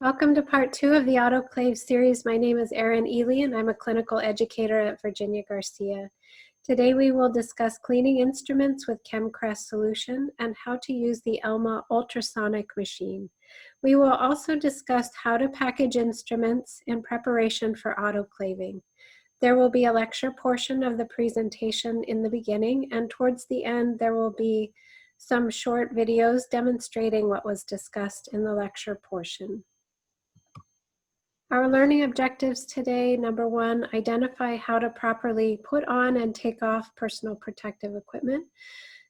Welcome to part 2 of the Autoclave series. My name is Erin Ely and I'm a clinical educator at Virginia Garcia. Today we will discuss cleaning instruments with Chem Crest solution and how to use the Elma ultrasonic machine. We will also discuss how to package instruments in preparation for autoclaving. There will be a lecture portion of the presentation in the beginning, and towards the end there will be some short videos demonstrating what was discussed in the lecture portion. Our learning objectives today: number 1, identify how to properly put on and take off personal protective equipment.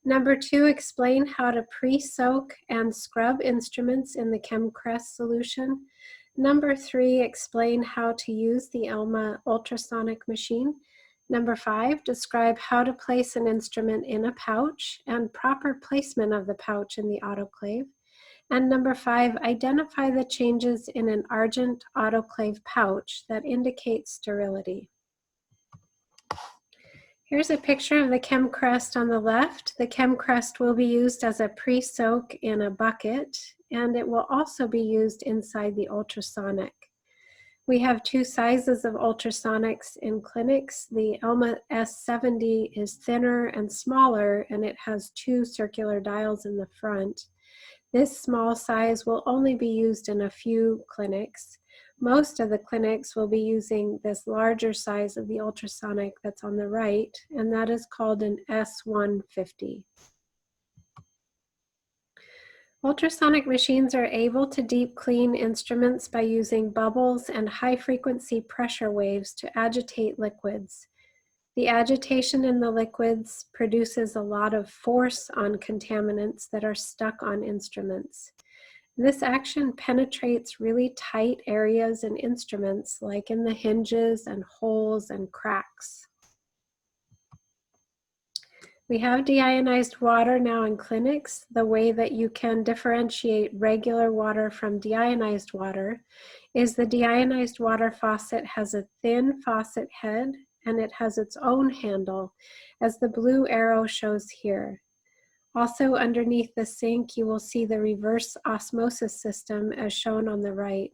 Number 2, explain how to pre-soak and scrub instruments in the Chem Crest solution. Number 3, explain how to use the Elma ultrasonic machine. Number 5, describe how to place an instrument in a pouch and proper placement of the pouch in the autoclave. And number 5, identify the changes in an Argent autoclave pouch that indicate sterility. Here's a picture of the Chem Crest on the left. The Chem Crest will be used as a pre-soak in a bucket, and it will also be used inside the ultrasonic. We have 2 sizes of ultrasonics in clinics. The Elma S70 is thinner and smaller, and it has 2 circular dials in the front. This small size will only be used in a few clinics. Most of the clinics will be using this larger size of the ultrasonic that's on the right, and that is called an S150. Ultrasonic machines are able to deep clean instruments by using bubbles and high-frequency pressure waves to agitate liquids. The agitation in the liquids produces a lot of force on contaminants that are stuck on instruments. This action penetrates really tight areas in instruments, like in the hinges and holes and cracks. We have de-ionized water now in clinics. The way that you can differentiate regular water from de-ionized water is the de-ionized water faucet has a thin faucet head, and it has its own handle, as the blue arrow shows here. Also underneath the sink, you will see the reverse osmosis system as shown on the right.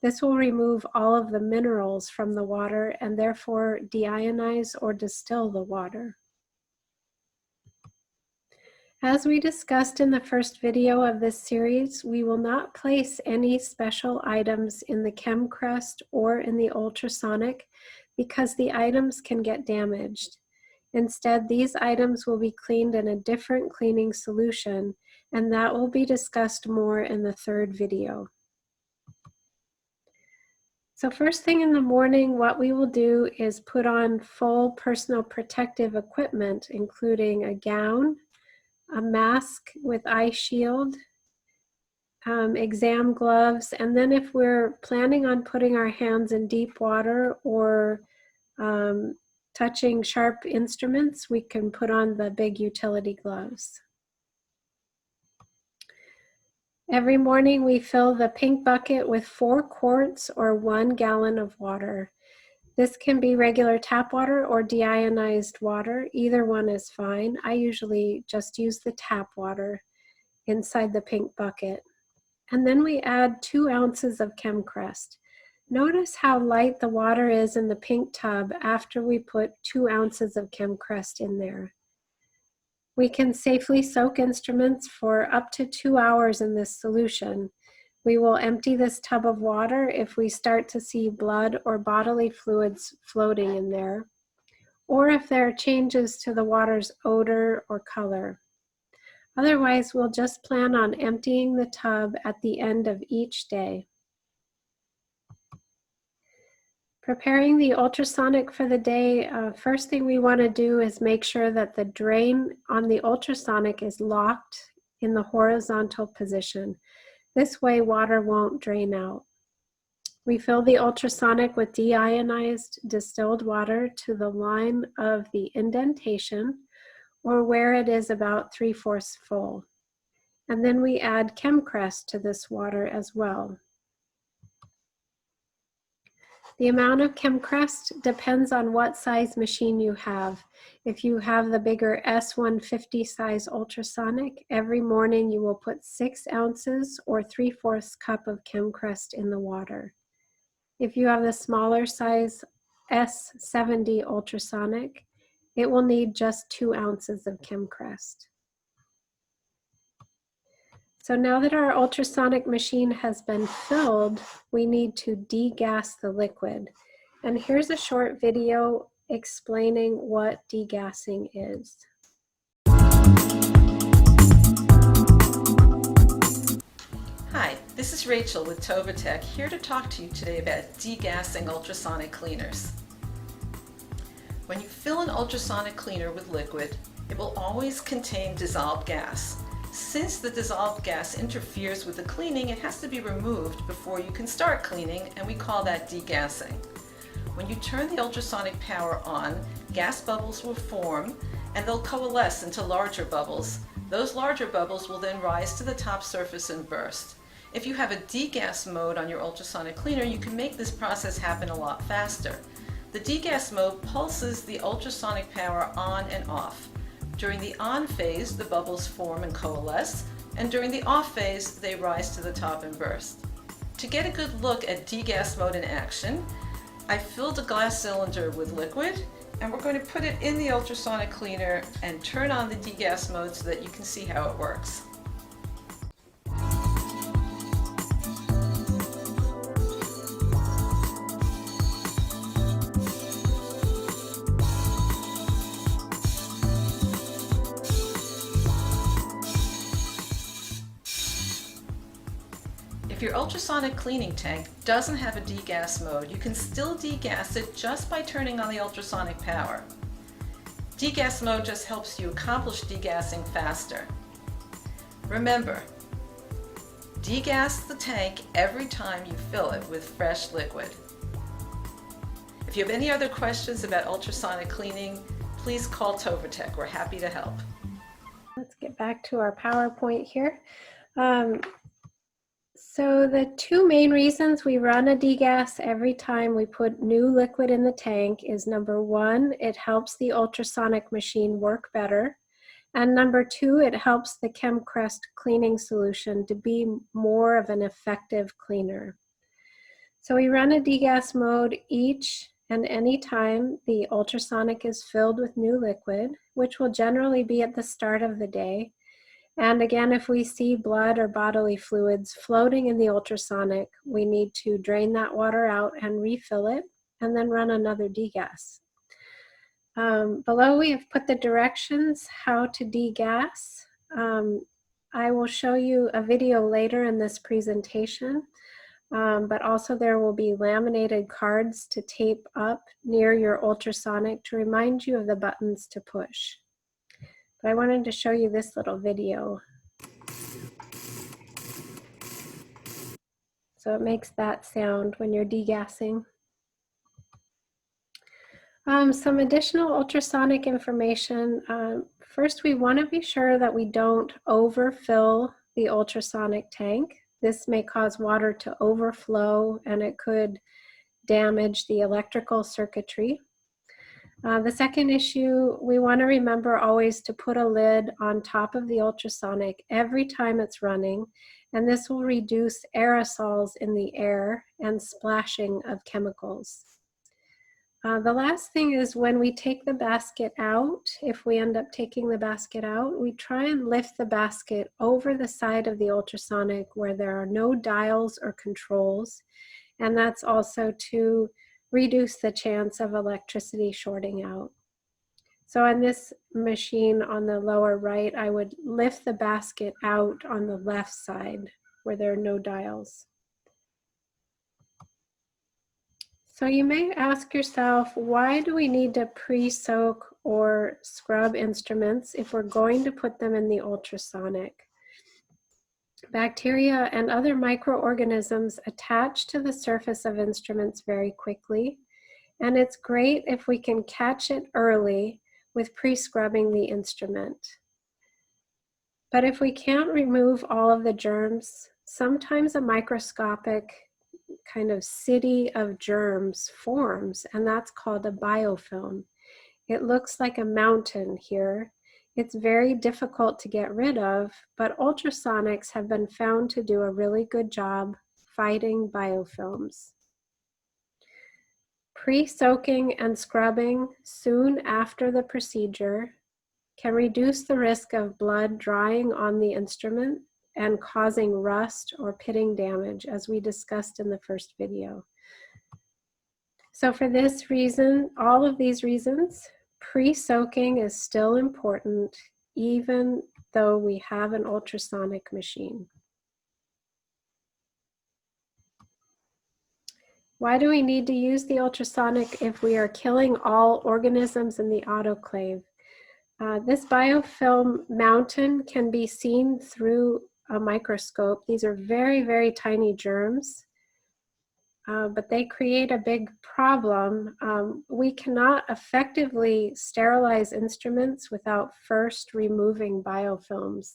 This will remove all of the minerals from the water and therefore de-ionize or distill the water. As we discussed in the first video of this series, we will not place any special items in the Chem Crest or in the ultrasonic because the items can get damaged. Instead, these items will be cleaned in a different cleaning solution, and that will be discussed more in the third video. So first thing in the morning, what we will do is put on full personal protective equipment, including a gown, a mask with eye shield, exam gloves, and then if we're planning on putting our hands in deep water or touching sharp instruments, we can put on the big utility gloves. Every morning we fill the pink bucket with 4 quarts or 1 gallon of water. This can be regular tap water or de-ionized water. Either one is fine. I usually just use the tap water inside the pink bucket. And then we add 2 ounces of Chem Crest. Notice how light the water is in the pink tub after we put 2 ounces of Chem Crest in there. We can safely soak instruments for up to 2 hours in this solution. We will empty this tub of water if we start to see blood or bodily fluids floating in there, or if there are changes to the water's odor or color. Otherwise, we'll just plan on emptying the tub at the end of each day. Preparing the ultrasonic for the day, first thing we want to do is make sure that the drain on the ultrasonic is locked in the horizontal position. This way water won't drain out. We fill the ultrasonic with de-ionized distilled water to the line of the indentation, or where it is about 3/4 full. And then we add Chem Crest to this water as well. The amount of Chem Crest depends on what size machine you have. If you have the bigger S150 size ultrasonic, every morning you will put 6 ounces or 3/4 cup of Chem Crest in the water. If you have the smaller size S70 ultrasonic, it will need just 2 ounces of Chem Crest. So now that our ultrasonic machine has been filled, we need to degas the liquid. And here's a short video explaining what degassing is. Hi, this is Rachel with Tovatech, here to talk to you today about degassing ultrasonic cleaners. When you fill an ultrasonic cleaner with liquid, it will always contain dissolved gas. Since the dissolved gas interferes with the cleaning, it has to be removed before you can start cleaning, and we call that degassing. When you turn the ultrasonic power on, gas bubbles will form and they'll coalesce into larger bubbles. Those larger bubbles will then rise to the top surface and burst. If you have a degas mode on your ultrasonic cleaner, you can make this process happen a lot faster. The degas mode pulses the ultrasonic power on and off. During the on phase, the bubbles form and coalesce, and during the off phase, they rise to the top and burst. To get a good look at degas mode in action, I filled a glass cylinder with liquid, and we're going to put it in the ultrasonic cleaner and turn on the degas mode so that you can see how it works. If your ultrasonic cleaning tank doesn't have a degas mode, you can still degas it just by turning on the ultrasonic power. Degas mode just helps you accomplish degassing faster. Remember, degas the tank every time you fill it with fresh liquid. If you have any other questions about ultrasonic cleaning, please call Tovatech. We're happy to help. Let's get back to our PowerPoint here. So the two main reasons we run a degas every time we put new liquid in the tank is number one, it helps the ultrasonic machine work better. And number two, it helps the Chem Crest cleaning solution to be more of an effective cleaner. So we run a degas mode each and any time the ultrasonic is filled with new liquid, which will generally be at the start of the day. And again, if we see blood or bodily fluids floating in the ultrasonic, we need to drain that water out and refill it, and then run another degas. Below we have put the directions how to degas. I will show you a video later in this presentation, but also there will be laminated cards to tape up near your ultrasonic to remind you of the buttons to push. But I wanted to show you this little video. So it makes that sound when you're degassing. Some additional ultrasonic information. First, we want to be sure that we don't overfill the ultrasonic tank. This may cause water to overflow and it could damage the electrical circuitry. The second issue, we want to remember always to put a lid on top of the ultrasonic every time it's running, and this will reduce aerosols in the air and splashing of chemicals. The last thing is when we take the basket out, if we end up taking the basket out, we try and lift the basket over the side of the ultrasonic where there are no dials or controls, and that's also to reduce the chance of electricity shorting out. So on this machine on the lower right, I would lift the basket out on the left side where there are no dials. So you may ask yourself, why do we need to pre-soak or scrub instruments if we're going to put them in the ultrasonic? Bacteria and other microorganisms attach to the surface of instruments very quickly, and it's great if we can catch it early with pre-scrubbing the instrument. But if we can't remove all of the germs, sometimes a microscopic kind of city of germs forms, and that's called a biofilm. It looks like a mountain here. It's very difficult to get rid of, but ultrasonics have been found to do a really good job fighting biofilms. Pre-soaking and scrubbing soon after the procedure can reduce the risk of blood drying on the instrument and causing rust or pitting damage, as we discussed in the first video. So for this reason, all of these reasons, pre-soaking is still important, even though we have an ultrasonic machine. Why do we need to use the ultrasonic if we are killing all organisms in the autoclave? This biofilm mountain can be seen through a microscope. These are very, very tiny germs, but they create a big problem. We cannot effectively sterilize instruments without first removing biofilms.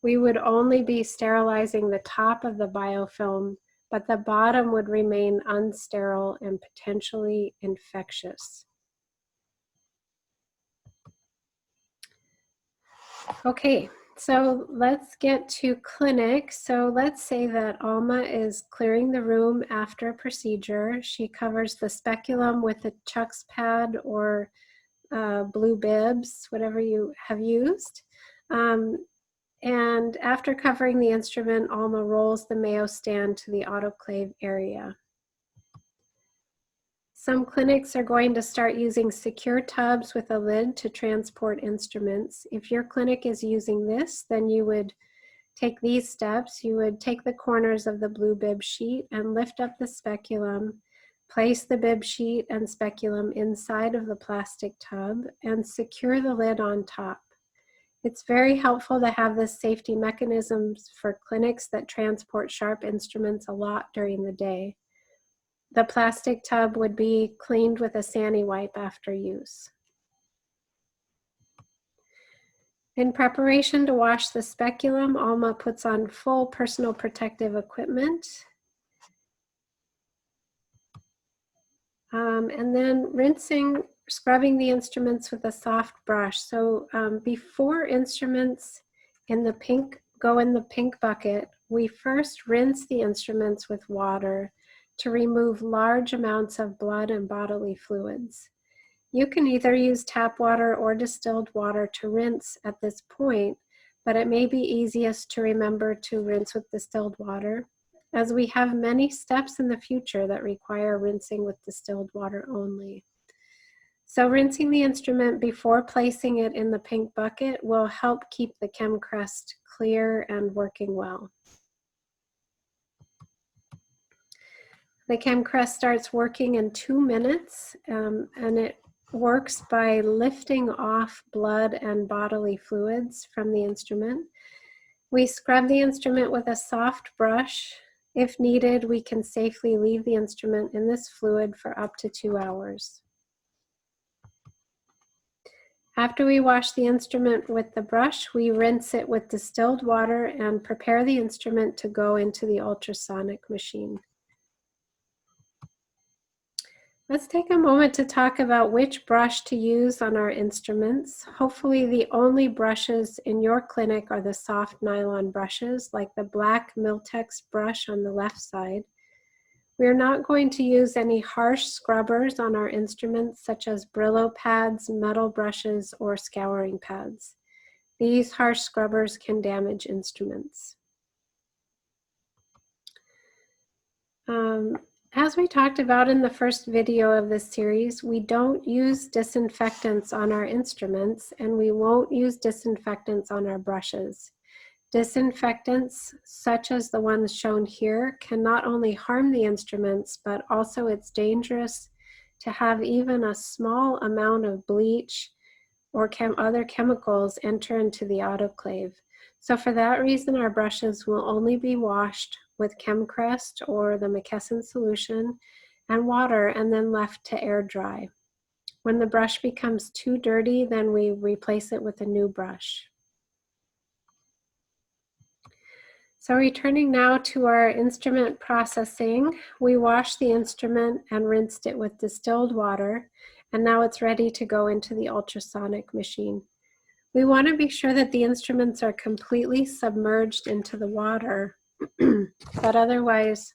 We would only be sterilizing the top of the biofilm, but the bottom would remain unsterile and potentially infectious. Okay, so let's get to clinic. So let's say that Alma is clearing the room after a procedure. She covers the speculum with a Chuck's pad or blue bibs, whatever you have used. And after covering the instrument, Alma rolls the Mayo stand to the autoclave area. Some clinics are going to start using secure tubs with a lid to transport instruments. If your clinic is using this, then you would take these steps. You would take the corners of the blue bib sheet and lift up the speculum, place the bib sheet and speculum inside of the plastic tub, and secure the lid on top. It's very helpful to have this safety mechanisms for clinics that transport sharp instruments a lot during the day. The plastic tub would be cleaned with a Sani wipe after use. In preparation to wash the speculum, Alma puts on full personal protective equipment. And then scrubbing the instruments with a soft brush. So before instruments go in the pink bucket, we first rinse the instruments with water to remove large amounts of blood and bodily fluids. You can either use tap water or distilled water to rinse at this point, but it may be easiest to remember to rinse with distilled water, as we have many steps in the future that require rinsing with distilled water only. So rinsing the instrument before placing it in the pink bucket will help keep the Chem Crest clear and working well. The Chem Crest starts working in 2 minutes, and it works by lifting off blood and bodily fluids from the instrument. We scrub the instrument with a soft brush. If needed, we can safely leave the instrument in this fluid for up to 2 hours. After we wash the instrument with the brush, we rinse it with distilled water and prepare the instrument to go into the ultrasonic machine. Let's take a moment to talk about which brush to use on our instruments. Hopefully the only brushes in your clinic are the soft nylon brushes, like the black Miltex brush on the left side. We are not going to use any harsh scrubbers on our instruments, such as Brillo pads, metal brushes, or scouring pads. These harsh scrubbers can damage instruments. As we talked about in the first video of this series, we don't use disinfectants on our instruments, and we won't use disinfectants on our brushes. Disinfectants, such as the ones shown here, can not only harm the instruments, but also it's dangerous to have even a small amount of bleach or other chemicals enter into the autoclave. So for that reason, our brushes will only be washed with Chem Crest or the McKesson solution and water, and then left to air dry. When the brush becomes too dirty, then we replace it with a new brush. So returning now to our instrument processing, we washed the instrument and rinsed it with distilled water, and now it's ready to go into the ultrasonic machine. We want to be sure that the instruments are completely submerged into the water, but otherwise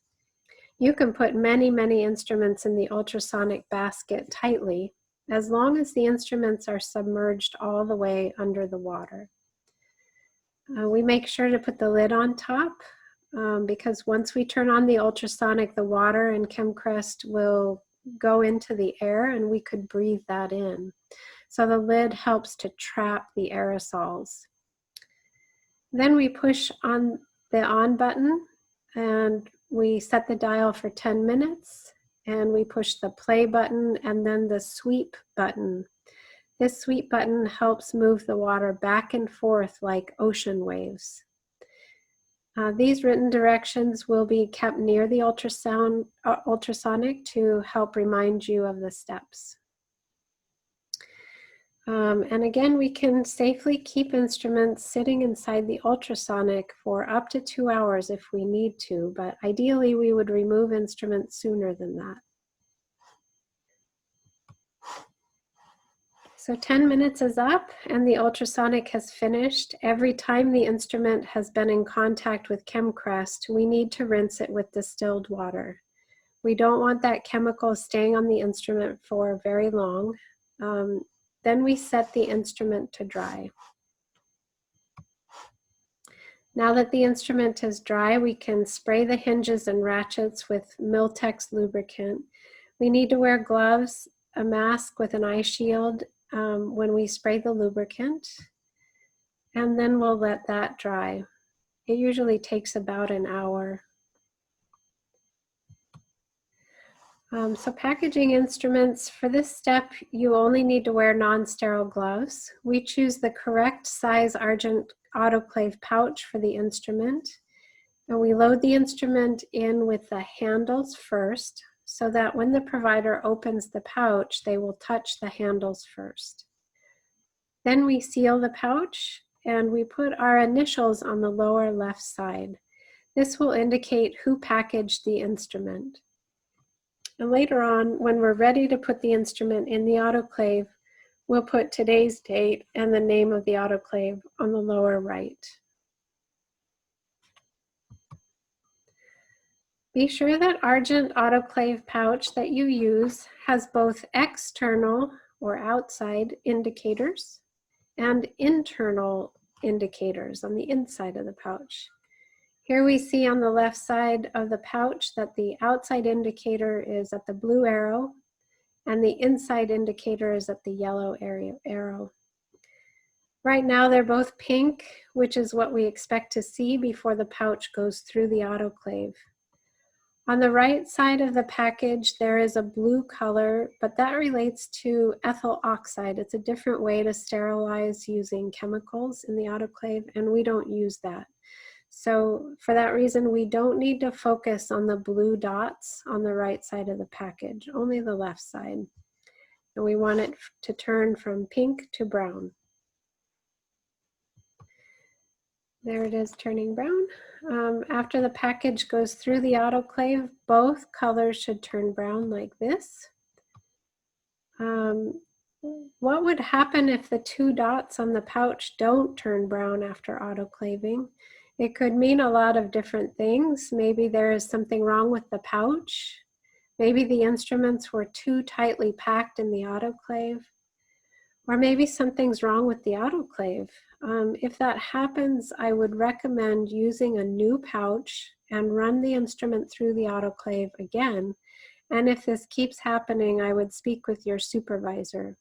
you can put many, many instruments in the ultrasonic basket tightly, as long as the instruments are submerged all the way under the water. We make sure to put the lid on top because once we turn on the ultrasonic, the water and Chem Crest will go into the air and we could breathe that in. So the lid helps to trap the aerosols. Then we push on the on button and we set the dial for 10 minutes and we push the play button and then the sweep button. This sweep button helps move the water back and forth like ocean waves. These written directions will be kept near the ultrasonic to help remind you of the steps. And again, we can safely keep instruments sitting inside the ultrasonic for up to 2 hours if we need to, but ideally we would remove instruments sooner than that. So 10 minutes is up and the ultrasonic has finished. Every time the instrument has been in contact with Chem Crest, we need to rinse it with distilled water. We don't want that chemical staying on the instrument for very long. Then we set the instrument to dry. Now that the instrument is dry, we can spray the hinges and ratchets with Miltex lubricant. We need to wear gloves, a mask with an eye shield when we spray the lubricant, and then we'll let that dry. It usually takes about an hour. So packaging instruments, for this step, you only need to wear non-sterile gloves. We choose the correct size Argent autoclave pouch for the instrument, and we load the instrument in with the handles first, so that when the provider opens the pouch, they will touch the handles first. Then we seal the pouch and we put our initials on the lower left side. This will indicate who packaged the instrument. And later on, when we're ready to put the instrument in the autoclave, we'll put today's date and the name of the autoclave on the lower right. Be sure that Argent autoclave pouch that you use has both external or outside indicators and internal indicators on the inside of the pouch. Here we see on the left side of the pouch that the outside indicator is at the blue arrow and the inside indicator is at the yellow arrow. Right now they're both pink, which is what we expect to see before the pouch goes through the autoclave. On the right side of the package, there is a blue color, but that relates to ethyl oxide. It's a different way to sterilize using chemicals in the autoclave, and we don't use that. So for that reason, we don't need to focus on the blue dots on the right side of the package, only the left side. And we want it to turn from pink to brown. There it is, turning brown. After the package goes through the autoclave, both colors should turn brown like this. What would happen if the two dots on the pouch don't turn brown after autoclaving? It could mean a lot of different things. Maybe there is something wrong with the pouch. Maybe the instruments were too tightly packed in the autoclave. Or maybe something's wrong with the autoclave. If that happens, I would recommend using a new pouch and run the instrument through the autoclave again. And if this keeps happening, I would speak with your supervisor.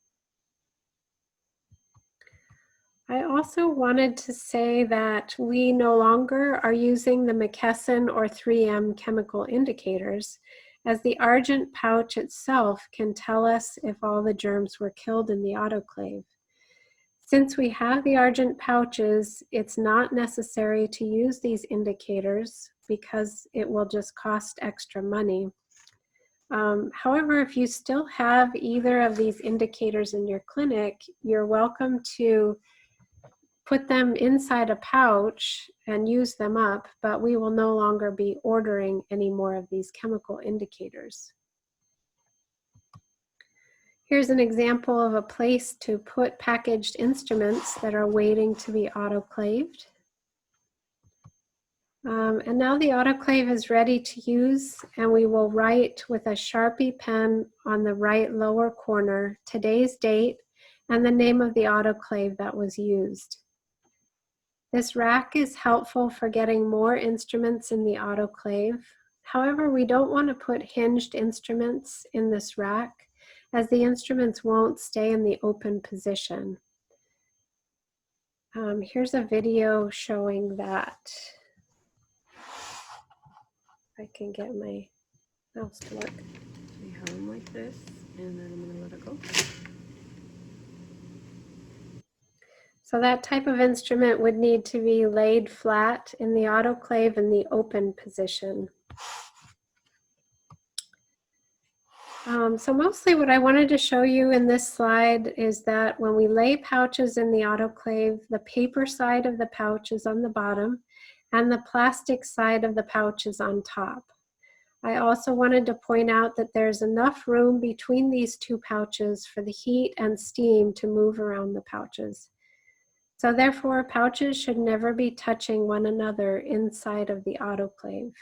I also wanted to say that we no longer are using the McKesson or 3M chemical indicators, as the Argent pouch itself can tell us if all the germs were killed in the autoclave. Since we have the Argent pouches, it's not necessary to use these indicators because it will just cost extra money. However, if you still have either of these indicators in your clinic, you're welcome to put them inside a pouch and use them up, but we will no longer be ordering any more of these chemical indicators. Here's an example of a place to put packaged instruments that are waiting to be autoclaved. And now the autoclave is ready to use, and we will write with a Sharpie pen on the right lower corner today's date and the name of the autoclave that was used. This rack is helpful for getting more instruments in the autoclave. However, we don't want to put hinged instruments in this rack, as the instruments won't stay in the open position. Here's a video showing that. If I can get my mouse to work. We have them like this, and then I'm going to let it go. So that type of instrument would need to be laid flat in the autoclave in the open position. So mostly what I wanted to show you in this slide is that when we lay pouches in the autoclave, the paper side of the pouch is on the bottom and the plastic side of the pouch is on top. I also wanted to point out that there's enough room between these two pouches for the heat and steam to move around the pouches. So therefore, pouches should never be touching one another inside of the autoclave.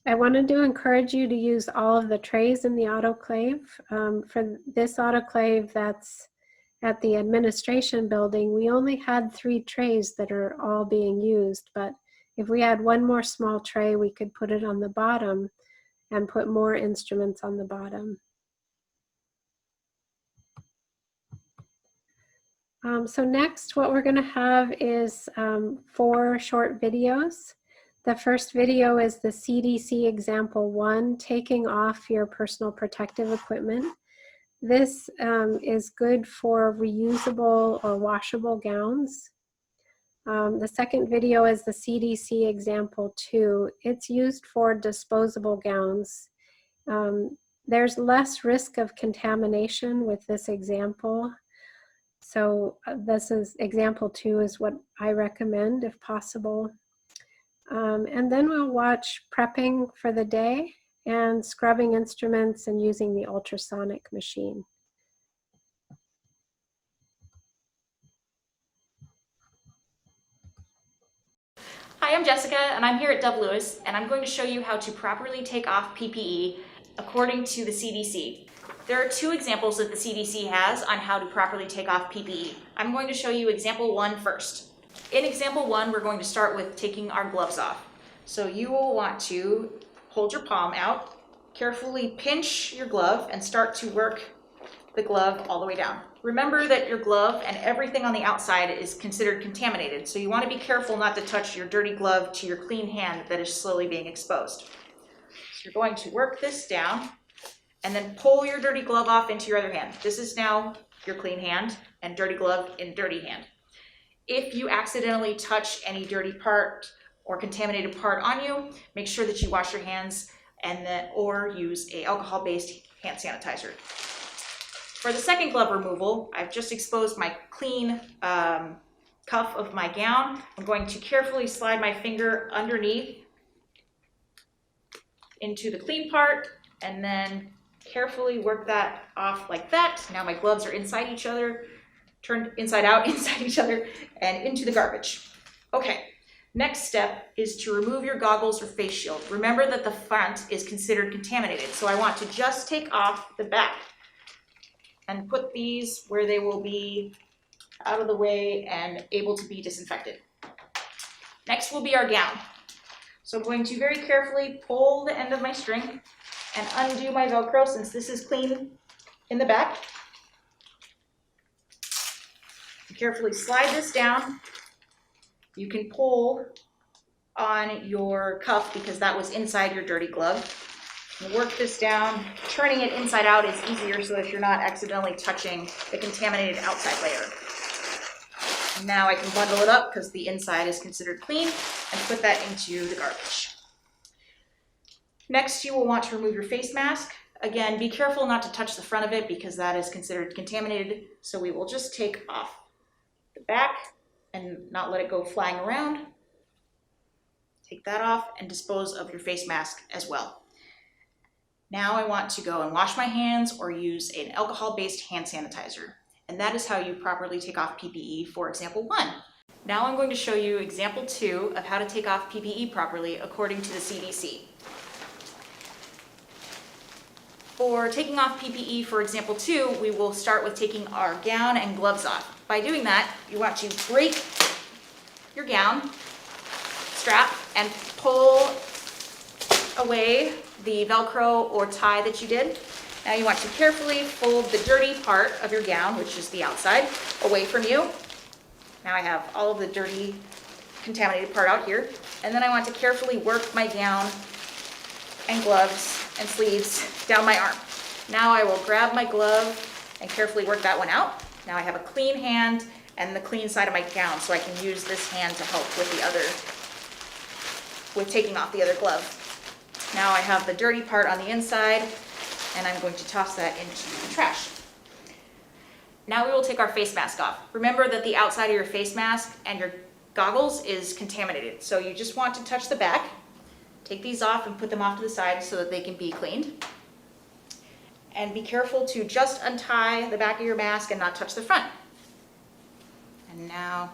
I wanted to encourage you to use all of the trays in the autoclave. For this autoclave that's at the administration building, we only had 3 trays that are all being used, but if we had one more small tray, we could put it on the bottom and put more instruments on the bottom. So next, what we're going to have is 4 short videos. The first video is the CDC example 1, taking off your personal protective equipment. This is good for reusable or washable gowns. The second video is the CDC example 2. It's used for disposable gowns. There's less risk of contamination with this example. So this is example 2 is what I recommend if possible. And then we'll watch prepping for the day and scrubbing instruments and using the ultrasonic machine. Hi, I'm Jessica and I'm here at Dove Lewis, and I'm going to show you how to properly take off PPE according to the CDC. There are 2 examples that the CDC has on how to properly take off PPE. I'm going to show you example 1 first. In example 1, we're going to start with taking our gloves off. So you will want to hold your palm out, carefully pinch your glove and start to work the glove all the way down. Remember that your glove and everything on the outside is considered contaminated, so you want to be careful not to touch your dirty glove to your clean hand that is slowly being exposed. So you're going to work this down and then pull your dirty glove off into your other hand. This is now your clean hand and dirty glove in dirty hand. If you accidentally touch any dirty part or contaminated part on you, make sure that you wash your hands or use an alcohol-based hand sanitizer. For the second glove removal, I've just exposed my clean cuff of my gown. I'm going to carefully slide my finger underneath into the clean part and then carefully work that off like that. Now my gloves are inside each other, turned inside out, inside each other, and into the garbage. Okay, next step is to remove your goggles or face shield. Remember that the front is considered contaminated, so I want to just take off the back and put these where they will be out of the way and able to be disinfected. Next will be our gown. So I'm going to very carefully pull the end of my string and undo my Velcro since this is clean in the back. Carefully slide this down. You can pull on your cuff because that was inside your dirty glove. Work this down. Turning it inside out is easier so that you're not accidentally touching the contaminated outside layer. Now I can bundle it up because the inside is considered clean and put that into the garbage. Next, you will want to remove your face mask. Again, be careful not to touch the front of it because that is considered contaminated. So we will just take off the back and not let it go flying around. Take that off and dispose of your face mask as well. Now I want to go and wash my hands or use an alcohol-based hand sanitizer. And that is how you properly take off PPE for example 1. Now I'm going to show you example 2 of how to take off PPE properly according to the CDC. For taking off PPE for example 2, we will start with taking our gown and gloves off. By doing that, you want to break your gown strap and pull away the Velcro or tie that you did. Now you want to carefully fold the dirty part of your gown, which is the outside, away from you. Now I have all of the dirty, contaminated part out here. And then I want to carefully work my gown and gloves and sleeves down my arm. Now I will grab my glove and carefully work that one out. Now I have a clean hand and the clean side of my gown, so I can use this hand to help with taking off the other glove. Now I have the dirty part on the inside, and I'm going to toss that into the trash. Now we will take our face mask off. Remember that the outside of your face mask and your goggles is contaminated, so you just want to touch the back. Take these off and put them off to the side so that they can be cleaned. And be careful to just untie the back of your mask and not touch the front. And now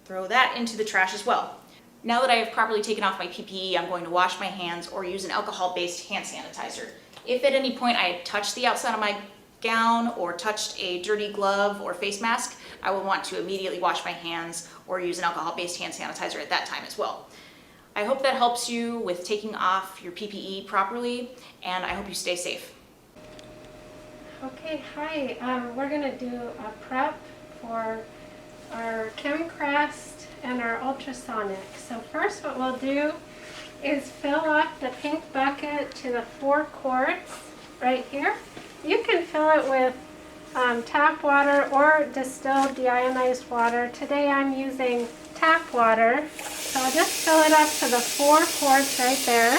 throw that into the trash as well. Now that I have properly taken off my PPE, I'm going to wash my hands or use an alcohol-based hand sanitizer. If at any point I had touched the outside of my gown or touched a dirty glove or face mask, I will want to immediately wash my hands or use an alcohol-based hand sanitizer at that time as well. I hope that helps you with taking off your PPE properly, and I hope you stay safe. Okay, hi. We're going to do a prep for our Chem Crest and our ultrasonic. So first what we'll do is fill up the pink bucket to the 4 quarts right here. You can fill it with tap water or distilled de-ionized water. Today I'm using tap water. So I'll just fill it up to the 4 quarts right there.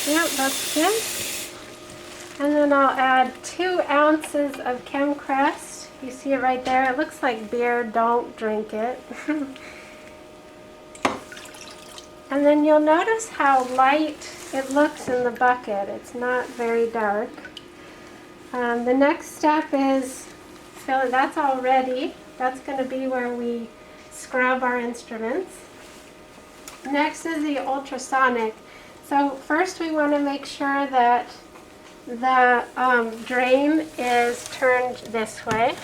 Yep, that's good. And then I'll add 2 ounces of Chem Crest. You see it right there? It looks like beer. Don't drink it. And then you'll notice how light it looks in the bucket. It's not very dark. The next step is fill it. That's all ready. That's going to be where we scrub our instruments. Next is the ultrasonic. So first we want to make sure that the drain is turned this way,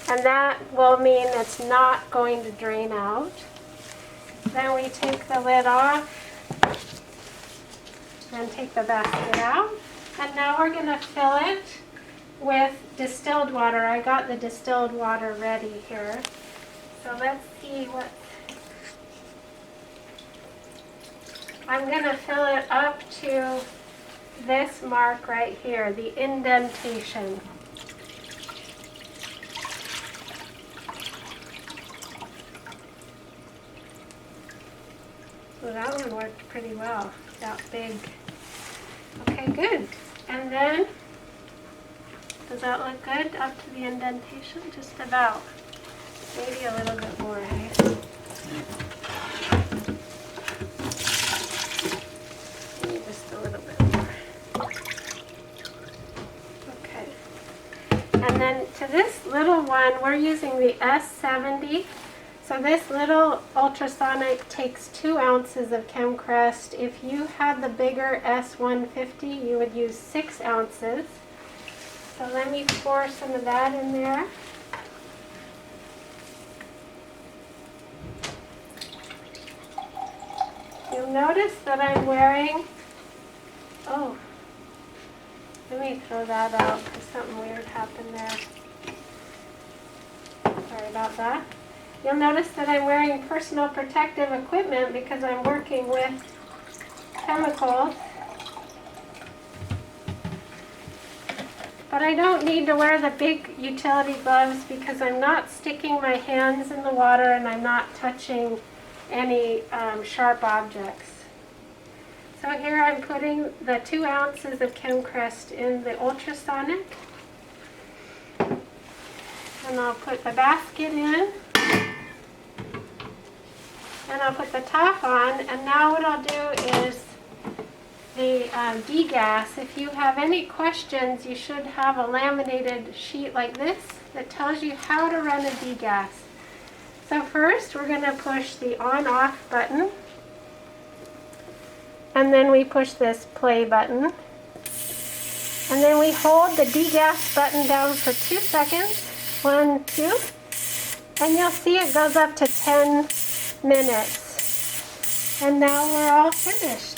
and that will mean it's not going to drain out. Then we take the lid off and take the basket out, and now we're going to fill it with distilled water. I got the distilled water ready here, so let's see what I'm going to fill it up to this mark right here, the indentation. So that one worked pretty well, that big. Okay, good. And then, does that look good up to the indentation? Just about. Maybe a little bit more, eh? Maybe just a little bit more. Okay. And then to this little one, we're using the S70. So this little ultrasonic takes 2 ounces of Chem Crest. If you had the bigger S150, you would use 6 ounces. So let me pour some of that in there. You'll notice that I'm wearing, oh, let me throw that out because something weird happened there. Sorry about that. You'll notice that I'm wearing personal protective equipment because I'm working with chemicals. But I don't need to wear the big utility gloves because I'm not sticking my hands in the water and I'm not touching any sharp objects. So here I'm putting the 2 ounces of Chem Crest in the ultrasonic. And I'll put the basket in. And I'll put the top on. And now what I'll do is the degas. If you have any questions, you should have a laminated sheet like this that tells you how to run a degas. So first we're going to push the on-off button. And then we push this play button. And then we hold the degas button down for 2 seconds. 1, 2. And you'll see it goes up to 10 minutes. And now we're all finished.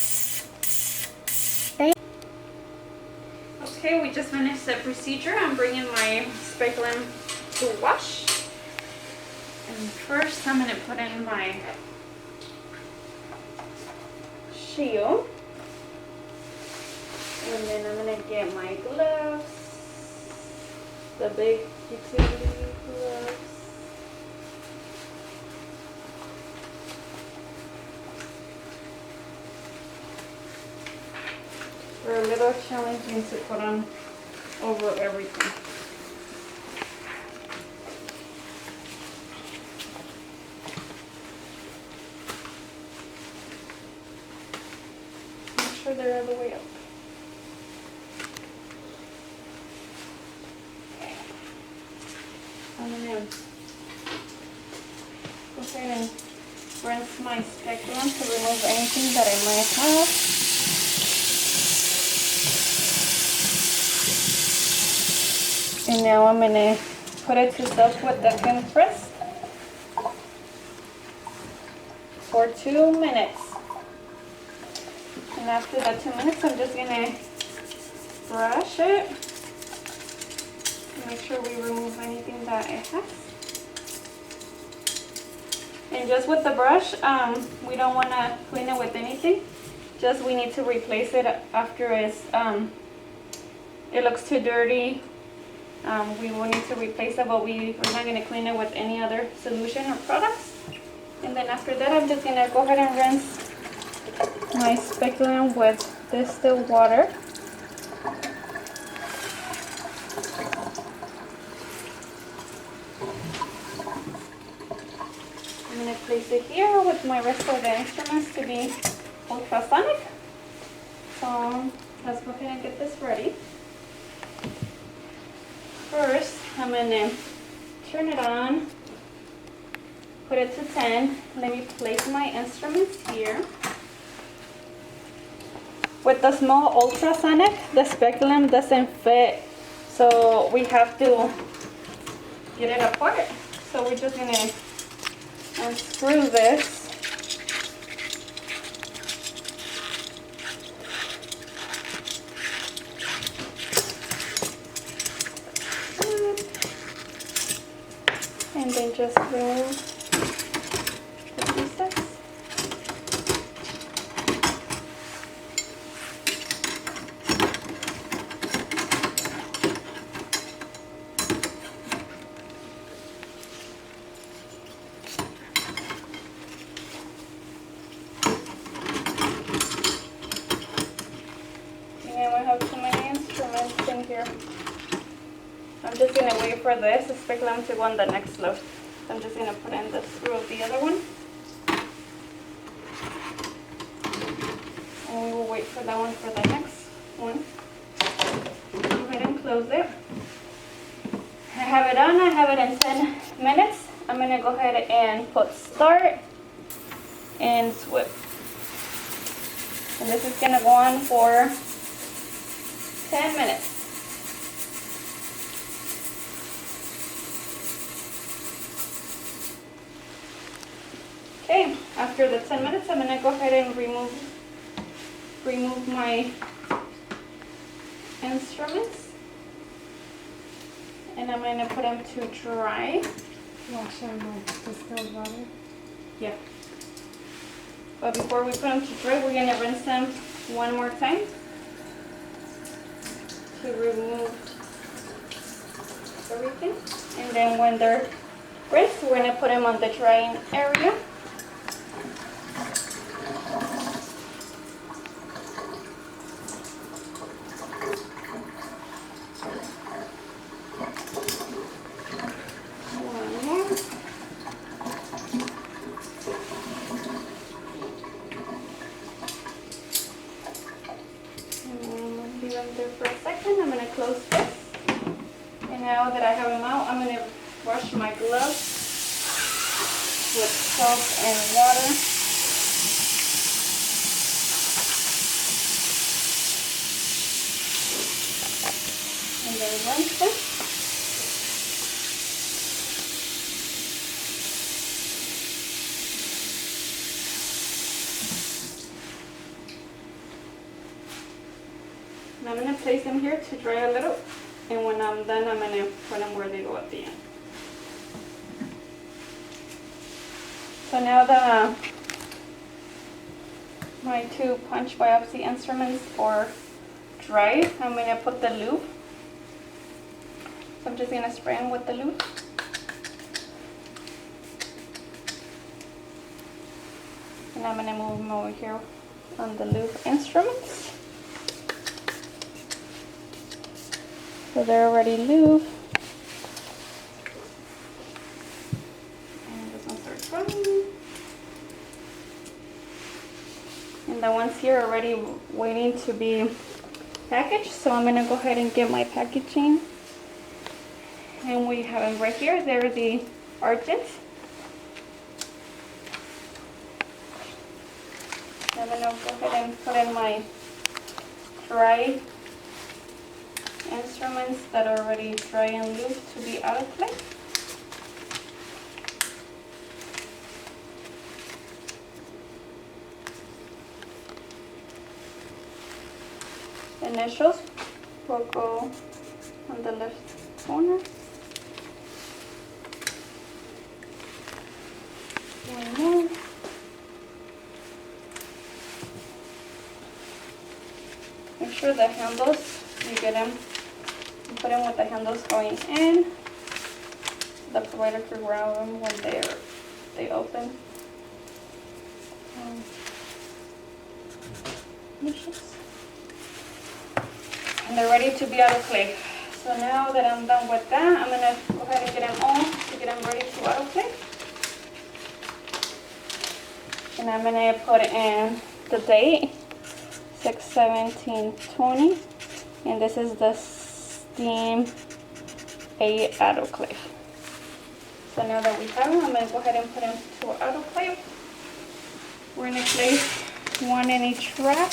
Okay, we just finished the procedure. I'm bringing my speculum to wash. And first I'm going to put in my shield. And then I'm going to get my gloves, the big utility gloves. They're a little challenging to put on over everything. Make sure they're all the way up. Okay. I'm going to go ahead and rinse my speculum to remove anything that I might have. And now I'm going to put it to soak with the Chem Crest for 2 minutes. And after the 2 minutes, I'm just going to brush it. Make sure we remove anything that it has. And just with the brush, we don't want to clean it with anything. Just we need to replace it after it looks too dirty. We will need to replace it, but we're not going to clean it with any other solution or products. And then after that, I'm just going to go ahead and rinse my speculum with distilled water. I'm going to place it here with my rest of the instruments to be ultrasonic. So let's go ahead and get this ready. First, I'm going to turn it on, put it to 10. Let me place my instruments here. With the small ultrasonic, the speculum doesn't fit, so we have to get it apart. So we're just going to unscrew this. And then just remove the pieces. And we have too many instruments in here. I'm just going to wait for this speculum to go on the next load. I'm just going to put in the screw of the other one. And we will wait for that one for the next one. Go ahead and close it. I have it on. I have it in 10 minutes. I'm going to go ahead and put start and swip. And this is going to go on for 10 minutes. Okay, after the 10 minutes, I'm going to go ahead and remove my instruments. And I'm going to put them to dry. Wash them with distilled water. Yeah. But before we put them to dry, we're going to rinse them one more time to remove rinsing. And then when they're rinsed, we're gonna put them on the drying area. One more. Leave them there for a second. I'm gonna close this. And now that I have them out, I'm gonna wash my gloves with salt and water. And then rinse them. And I'm going to place them here to dry a little, and when I'm done, I'm going to put them where they go at the end. So now my two punch biopsy instruments are dry, I'm going to put the lube. So I'm just going to spray them with the lube. And I'm going to move them over here on the lube instruments. So they're already lubed. And this one starts running. And the ones here are already waiting to be packaged. So I'm gonna go ahead and get my packaging. And we have them right here. They're the Argent. I'm gonna go ahead and put in my dry instruments that are already dry and lubed to be autoclave. Initials will go on the left corner. One more. Make sure the handles, you get them. Put them with the handles going in. The provider can grab them when they open. And they're ready to be autoclave. So now that I'm done with that, I'm gonna go ahead and get them on to get them ready to autoclave. And I'm gonna put in the date, 6/17/20, and this is the Steam A autoclave. So now that we have them, I'm going to go ahead and put them to our autoclave. We're going to place one in each rack.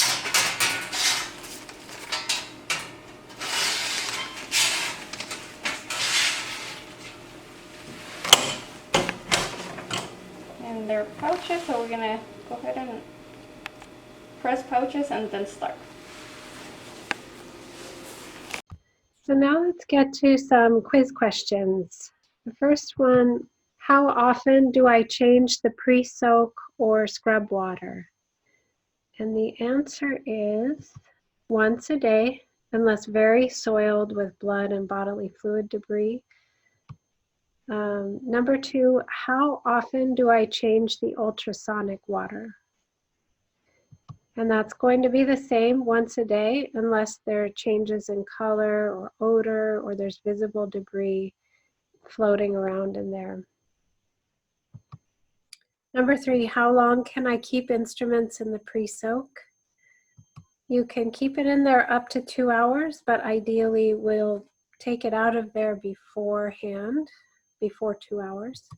And they're pouches, so we're going to go ahead and press pouches and then start. So now let's get to some quiz questions. The first one, how often do I change the pre-soak or scrub water? And the answer is once a day, unless very soiled with blood and bodily fluid debris. Number two, how often do I change the ultrasonic water? And that's going to be the same once a day, unless there are changes in color or odor, or there's visible debris floating around in there. Number three, how long can I keep instruments in the pre-soak? You can keep it in there up to 2 hours, but ideally we'll take it out of there beforehand, before 2 hours.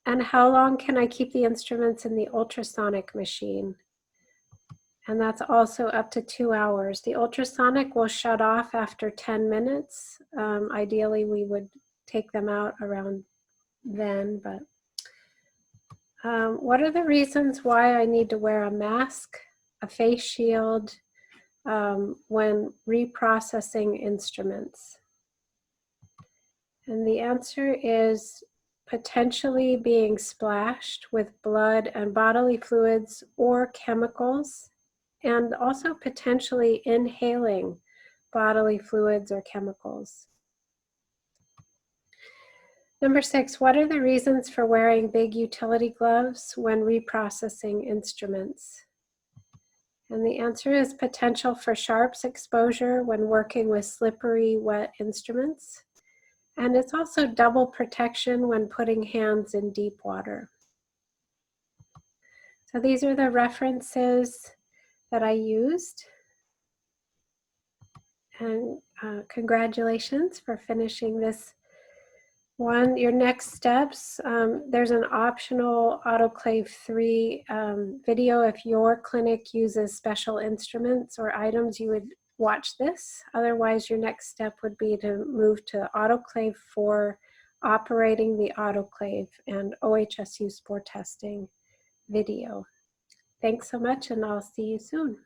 And how long can I keep the instruments in the ultrasonic machine? And that's also up to 2 hours. The ultrasonic will shut off after 10 minutes. Ideally, we would take them out around then, but what are the reasons why I need to wear a mask, a face shield, when reprocessing instruments? And the answer is potentially being splashed with blood and bodily fluids or chemicals, and also potentially inhaling bodily fluids or chemicals. Number 6, what are the reasons for wearing big utility gloves when reprocessing instruments? And the answer is potential for sharps exposure when working with slippery, wet instruments. And it's also double protection when putting hands in deep water. So these are the references that I used. And congratulations for finishing this one. Your next steps, there's an optional Autoclave 3 video. If your clinic uses special instruments or items, you would watch this. Otherwise, your next step would be to move to Autoclave for operating the autoclave and OHSU spore testing video. Thanks so much, and I'll see you soon.